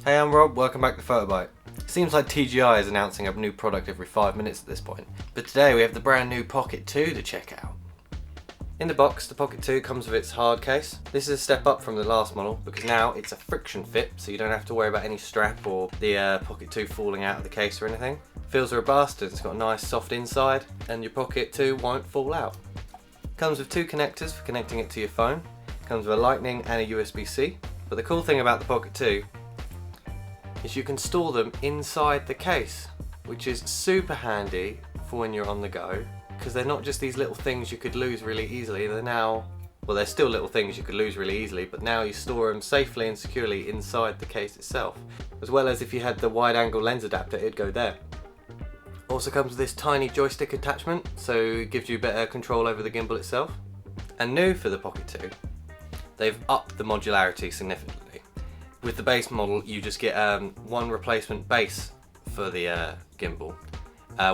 Hey, I'm Rob, welcome back to PhotoBite. It seems like DJI is announcing a new product every 5 minutes at this point, but today we have the brand new Pocket 2 to check out. In the box, the Pocket 2 comes with its hard case. This is a step up from the last model because now it's a friction fit, so you don't have to worry about any strap or the Pocket 2 falling out of the case or anything. Feels robust, it's got a nice soft inside, and your Pocket 2 won't fall out. Comes with two connectors for connecting it to your phone. Comes with a Lightning and a USB-C. But the cool thing about the Pocket 2 is you can store them inside the case, which is super handy for when you're on the go, because they're not just these little things you could lose really easily. They're still little things you could lose really easily, but now you store them safely and securely inside the case itself. As well as if you had the wide angle lens adapter, it'd go there. Also comes with this tiny joystick attachment, so it gives you better control over the gimbal itself. And new for the Pocket 2, they've upped the modularity significantly. With the base model, you just get one replacement base for the gimbal,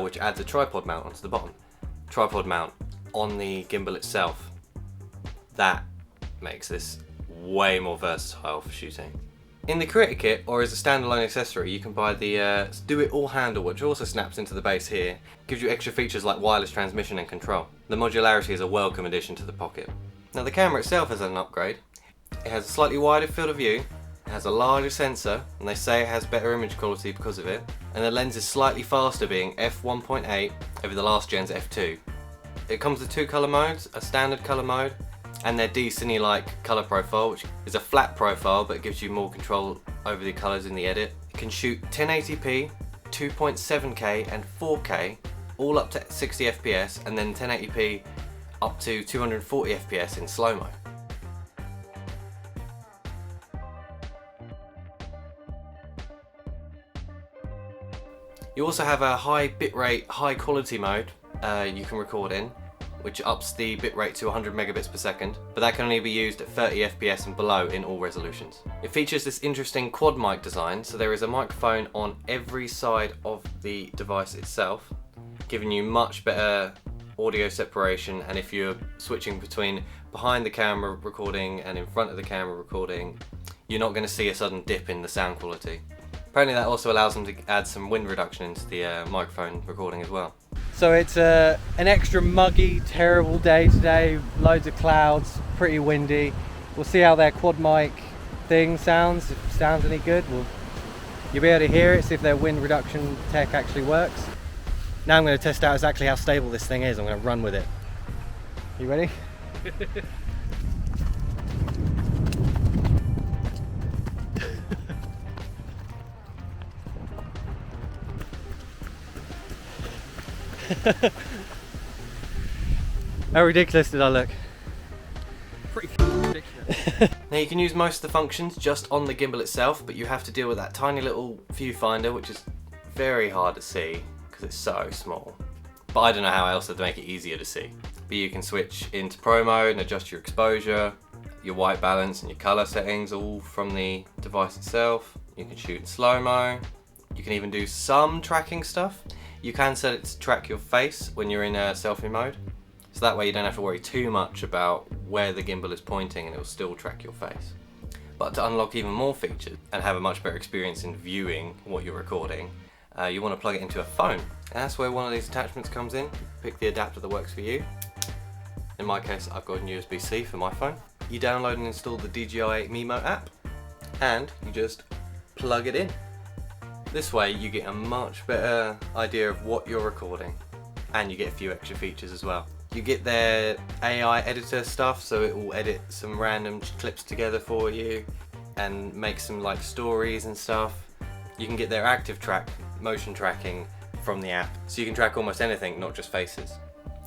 which adds a tripod mount onto the bottom. Tripod mount on the gimbal itself. That makes this way more versatile for shooting. In the Creator Kit, or as a standalone accessory, you can buy the Do It All handle, which also snaps into the base here. Gives you extra features like wireless transmission and control. The modularity is a welcome addition to the Pocket. Now the camera itself has an upgrade. It has a slightly wider field of view, it has a larger sensor, and they say it has better image quality because of it, and the lens is slightly faster, being f1.8 over the last gen's f2. It comes with two colour modes, a standard colour mode, and their D-Cine-like colour profile, which is a flat profile but gives you more control over the colours in the edit. It can shoot 1080p, 2.7K and 4K, all up to 60 FPS, and then 1080p up to 240 FPS in slow-mo. You also have a high bitrate, high quality mode you can record in, which ups the bitrate to 100 megabits per second, but that can only be used at 30 FPS and below in all resolutions. It features this interesting quad mic design, so there is a microphone on every side of the device itself, giving you much better audio separation, and if you're switching between behind the camera recording and in front of the camera recording, you're not going to see a sudden dip in the sound quality. Apparently that also allows them to add some wind reduction into the microphone recording as well. So it's an extra muggy, terrible day today, loads of clouds, pretty windy. We'll see how their quad mic thing sounds, if it sounds any good. You'll be able to hear it, see if their wind reduction tech actually works. Now I'm going to test out exactly how stable this thing is. I'm going to run with it. You ready? How ridiculous did I look? Pretty ridiculous. Now you can use most of the functions just on the gimbal itself, but you have to deal with that tiny little viewfinder, which is very hard to see because it's so small. But I don't know how else to make it easier to see. But you can switch into pro mode and adjust your exposure, your white balance and your color settings all from the device itself. You can shoot in slow-mo. You can even do some tracking stuff. You can set it to track your face when you're in selfie mode. So that way you don't have to worry too much about where the gimbal is pointing and it will still track your face. But to unlock even more features and have a much better experience in viewing what you're recording, you want to plug it into a phone. And that's where one of these attachments comes in. Pick the adapter that works for you. In my case, I've got a USB-C for my phone. You download and install the DJI Mimo app, and you just plug it in. This way you get a much better idea of what you're recording, and you get a few extra features as well. You get their AI editor stuff, so it will edit some random clips together for you and make some like stories and stuff. You can get their active track, motion tracking from the app, so you can track almost anything, not just faces.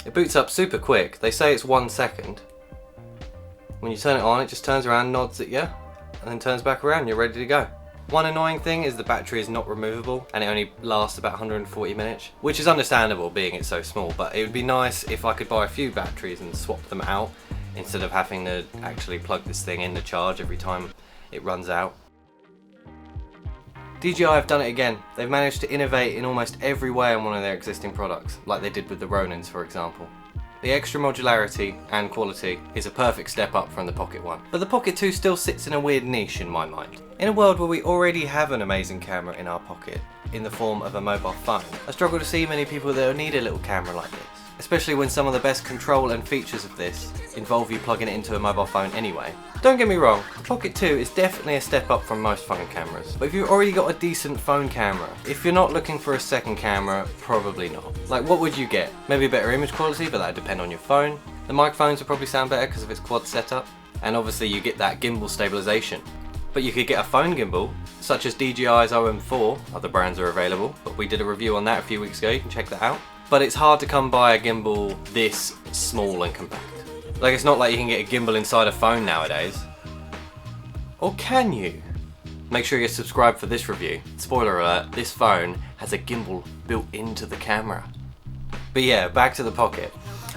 It boots up super quick. They say it's 1 second. When you turn it on, it just turns around, nods at you, and then turns back around, you're ready to go. One annoying thing is the battery is not removable and it only lasts about 140 minutes, which is understandable being it's so small, but it would be nice if I could buy a few batteries and swap them out instead of having to actually plug this thing in to charge every time it runs out. DJI have done it again. They've managed to innovate in almost every way on one of their existing products, like they did with the Ronins, for example. The extra modularity and quality is a perfect step up from the Pocket 1. But the Pocket 2 still sits in a weird niche in my mind. In a world where we already have an amazing camera in our pocket, in the form of a mobile phone, I struggle to see many people that need a little camera like this. Especially when some of the best control and features of this involve you plugging it into a mobile phone anyway. Don't get me wrong, the Pocket 2 is definitely a step up from most phone cameras. But if you've already got a decent phone camera, if you're not looking for a second camera, probably not. Like, what would you get? Maybe better image quality, but that would depend on your phone. The microphones would probably sound better because of its quad setup. And obviously you get that gimbal stabilization. But you could get a phone gimbal, such as DJI's OM4, other brands are available, but we did a review on that a few weeks ago, you can check that out. But it's hard to come by a gimbal this small and compact. Like, it's not like you can get a gimbal inside a phone nowadays. Or can you? Make sure you're subscribed for this review. Spoiler alert, this phone has a gimbal built into the camera. But yeah, back to the Pocket.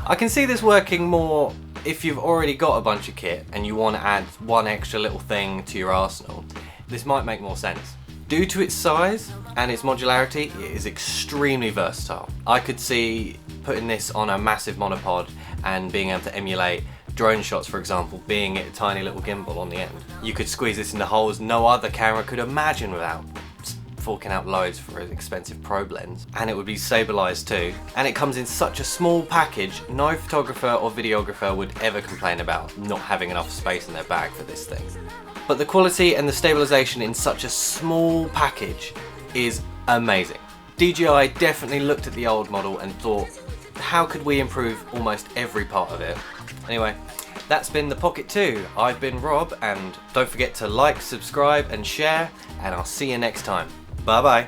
I can see this working more if you've already got a bunch of kit and you want to add one extra little thing to your arsenal. This might make more sense. Due to its size and its modularity, it is extremely versatile. I could see putting this on a massive monopod and being able to emulate drone shots, for example, being a tiny little gimbal on the end. You could squeeze this into holes no other camera could imagine without forking out loads for an expensive probe lens. And it would be stabilized too. And it comes in such a small package, no photographer or videographer would ever complain about not having enough space in their bag for this thing. But the quality and the stabilization in such a small package is amazing. DJI definitely looked at the old model and thought, how could we improve almost every part of it? Anyway, that's been the Pocket 2. I've been Rob, and don't forget to like, subscribe and share, and I'll see you next time. Bye bye.